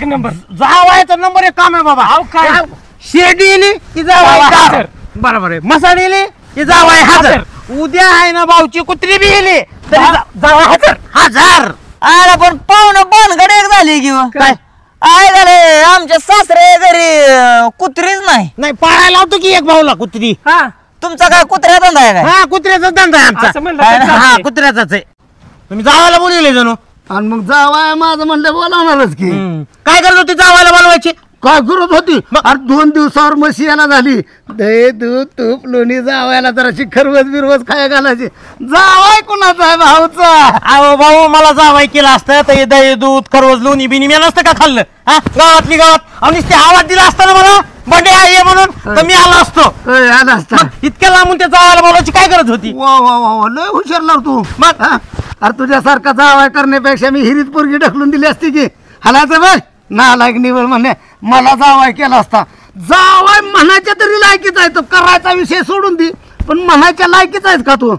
एक number जावायचा number एक काम आहे बाबा. काय शेडी इली की जावाय हजर. बरोबर आहे. मसाड इली की जावाय हजर. उद्या आहे ना भाऊची कुत्री बी इली तरी जावाय हजर. हजर. अरे पण पाहुणं बनगड एक झाली किंवा काय काय झाले आमच्या सासरे घरी कुत्रीच नाही पाळायला लावतो की एक भाऊला कुत्री. हा तुमचा काय कुत्र्या धंदा आहे काय हा कुत्र्याचा धंदा आहे असं आमचा. म्हणलं तर हा चालतंय. कुत्र्याचाच आहे. तुम्ही जावायला बोलवले जणू. आणि मग जावाय माझं म्हणलं बोलावणारच की. काय करत होती जावायला बोलवायची. काय करत होती अरे 2 दिवसावर म्हशी यायला झाली. दही दूध तूप लोणी जावायला जराशी खरवस बिरवस खाया घालायची. जावाय कुणाचा आहे भाऊचा. अहो भाऊ मला जावाय केला असतं तर दही दूध खरवस लोणी बिनी मी नसतं का खाल्लं. हा गावातली गावात आणि ते आवाज दिला असता ना मला बंडे आहे म्हणून तर मी आलो असतो. आला असता इतक्या लांबून त्या जावायला बोलायची काय गरज होती. वा वा वा वा लय हुशार तू. मग हा? अरे तुझ्यासारखा जावाय करण्यापेक्षा मी हिरीत पोरगी ढकलून दिली असती की. हलायचं बघ नालायक निवड म्हणणे मला जावाय केला असता. जावाय म्हणायच्या तरी लायकीच आहे. तो करायचा विषय सोडून दे पण म्हणायच्या लायकीच आहेस का तू.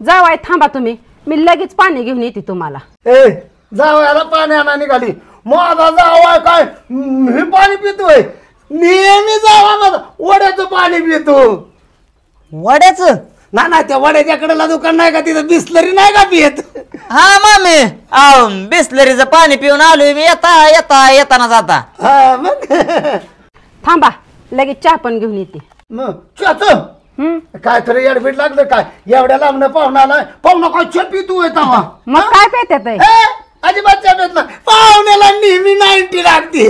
जावाय थांबा तुम्ही मी लगेच पाणी घेऊन येते तुम्हाला. ए जावयाला पाणी आणा निघाली. माझा जावाय काय मी पाणी पितोय नेहमी जावा माझा वड्याचं पाणी पितो. वड्याच ना ना त्या वड्याच्या कडेला दुकान नाही का तिथं बिस्लरी नाही का पियत. हा मामी बिस्लरीचं पाणी पिऊन आलोय मी येताना जाता. हा मग थांबा लगेच चहा पण घेऊन येते. मग च्याच काय तरी एडमिट लागलं काय एवढ्या लांबनं पाहुणा आलाय. पाहुणा काय च्या पितोय तवा. मग काय पेत्यात आहे हे, अजिबात च्या पित नाही. पाहुण्याला नेहमी 90 लागते.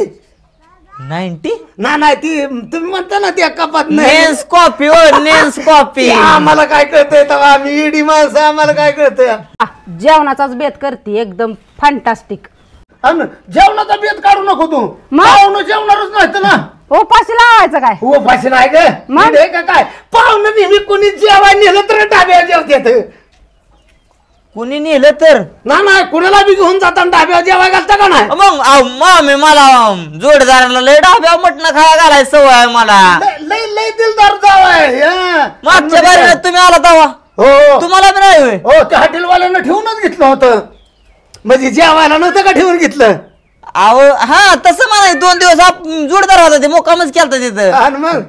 90 ना नाही ती तुम्ही म्हणता ना त्या कपात नेन्स कॉफी नेन्स कॉफी. आम्हाला काय कळतंय तेव्हा आम्ही इडी माणसं आम्हाला काय कळतंय. जेवणाचाच बेत करते एकदम फॅन्टास्टिक. अन जेवणाचा बेत काढू नको तू. मग? पाहुणं जेवणारच नाही तर ना. उपाशी लावायचं काय. हो पाशी नाही ग मग? हे का काय पाहुणं नेहमी कोणी जेवाय नेलं तर डाब्यावर जेवतात. कुणी नेलं तर ना नाही कुणाला बी घेऊन जाताना डाब्यावर जेवाय घालता का नाही. मग मामी मला जोडदाराला लय डाब्या मटण खाया घालाय सवय आहे मला. लय लय दिलदार जावाय. मागच्या बारीला तुम्ही आला तवा हो तुम्हाला बी नाही होय. हो त्या हॉटेलवाल्यानं ठेवूनच घेतलं होतं. म्हणजे जेवायला नव्हतं का ठेवून घेतलं. अहो हा तसं मला 2 दिवस जोडदार होता ते मुक्कामच केलता तिथं. आणि मग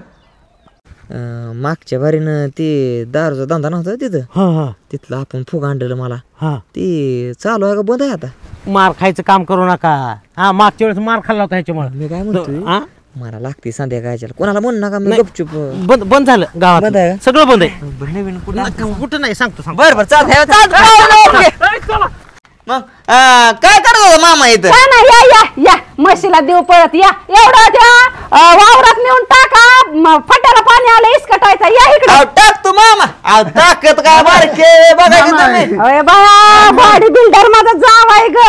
मागच्या बारीनं ते दारूचा धंदा नव्हता तिथं तिथलं आपण फुग आणलेलं मला ते चालू आहे का बंद आहे आता. मार खायचं काम करू नका. हा मागच्या वेळेस मार खाल्ला होता ह्याच्यामुळे. मी काय म्हणतोय मला लागते संध्याकाळच्या कोणाला म्हणू नका मी गपचूप. बंद झालं गावात. बंद आहे सगळं बंद आहे. नवीन कुठं नाही सांगतो बरं चालतंय. मग काय करत होता मामा इथं. काय नाही या या या म्हशीला देऊ परत या एवढं त्या वावरात नेऊन टाका फट्याला पाणी आलं इसकटायचा या इकडे. टाक तू मामा टाकत काय बारके बघा तुम्ही. अरे बाबा बॉडी बिल्डर माझा जावाय ग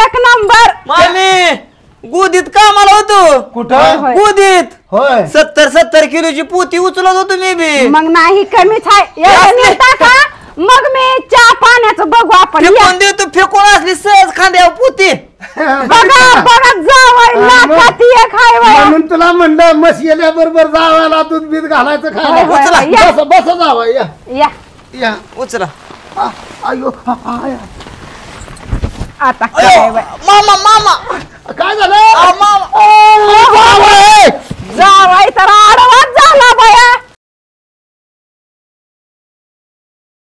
एक नंबर. मामी गुदीत कामाला होतो. कुठं गुदीत होय 70 किलोची पोती उचलत होतो मी बी. मग नाही कमीच आहे टाका मग मी चहा पाण्याचं बघू आपण. फेकून देतो फेकून असली सहज खांद्यावर पोती. बघा बघा जावाय नाकात एक हाय बाया. म्हणून तुला म्हणलं मस गेल्याबरोबर जावायला दूध बीत घालायचं होय, या. खायला. बस जावा या या या उचला अयो आता काय बाय. मामा मामा काय झालं जावाय तर आडवाच झाला बाया.